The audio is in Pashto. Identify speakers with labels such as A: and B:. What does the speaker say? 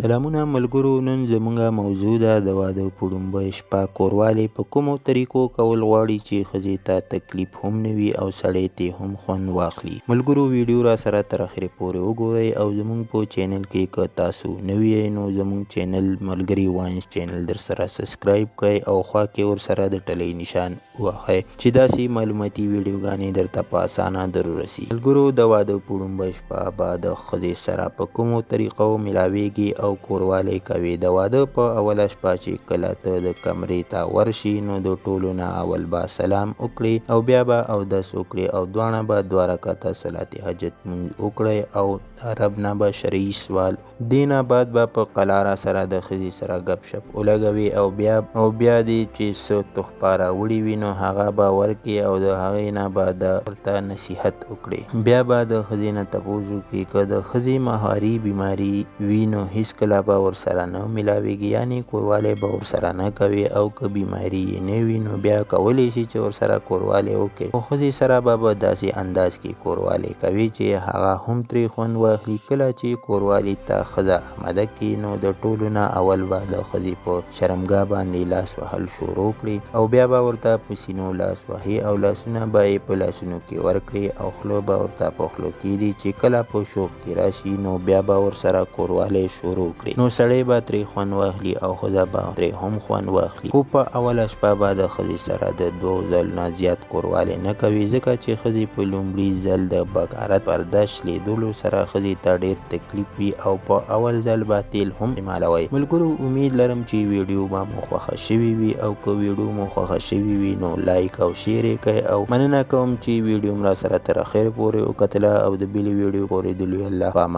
A: سلامونه ملګرو، نن زموږه موضوع ده د واده په لومړۍ شپه کوروالی په کومو طریقو کول غواړي چې ښځې ته تکلیف هم نه وي او سړی ترې هم خوند واخلي. ملګرو ویډیو را سره تر اخرې پورې وګورئ او زموږ په چینل کې که تاسو نوي یې نو زموږ چینل ملګري واینس چینل در سره سبسکرایب کړئ او خوا کې ورسره د ټلۍ نشان ووهئ چې داسې معلوماتي ویډیوګانې درته په اسانه در ورسي. ملګرو د واده په لومړۍ شپه به د ښځې سره په کومو طریقو ملاویږي او کوروالی کوي. د واده په اوله شپه چې کله ته د کمرې ته ورشي نو د ټولو نه اول به سلام وکړي او بیا به اودس وکړي او دواړه به 2 رکعته صلات حاجت مونځ وکړي او د رب نه به شرعي سوال. دې نه بعد به په قلاره سره د ښځې سره ګپ شپ ولګوي او بیا دې چې څه تحفه راوړي وي نو هغه به ورکړي او د هغې نه به ورته نصیحت وکړي. بیا به د ښځې نه تپوس وکړي که د ښځې مهاري بیماري وي نو هیڅکله به ورسره نه ملاویږي، یعنی کوروالی به ورسره نه کوي او که بیماري یې نه وي نو بیا کولی شي چې ورسره کوروالی وکړي. خو ښځې سره به داسې انداز کې کوروالی کوي چې هغه هم ترې خوند واخلي. کله چې کوروالی ته ښځه آماده کړي نو د ټولو نه اول به د ښځې په شرمګاه باندې لاس وهل شروع کړي او بیا به ورته په سینو لاس وهي او لاسونه به یې په لاسونو کې ورکړي او خوله به ورته په خولو کېږدي چې کله په شوق کې راشي نو بیا به ورسره کوروالی شروع کړي. نو سړی به ترې خوند واخلي او ښځه به ترې هم خوند واخلي. خو په اوله شپه به د ښځې سره د 2 ځل نه زیات کوروالی نه کوي، ځکه چې ښځې په لومړي ځل د بکارت پرده شلیدلو سره ښځې ته ډېر تکلیف وي او په اول ځل به تیل هم استعمالوي. ملګرو امید لرم چې ویډیو به مو خوښه شوي وي او که ویډیو مو خوښه شوي وي نو لایک او شیر یې کړئ او مننه کوم چې ویډیو را سره تر اخره پورې وکتله او د بلې ویډیو پورې د الله په امان.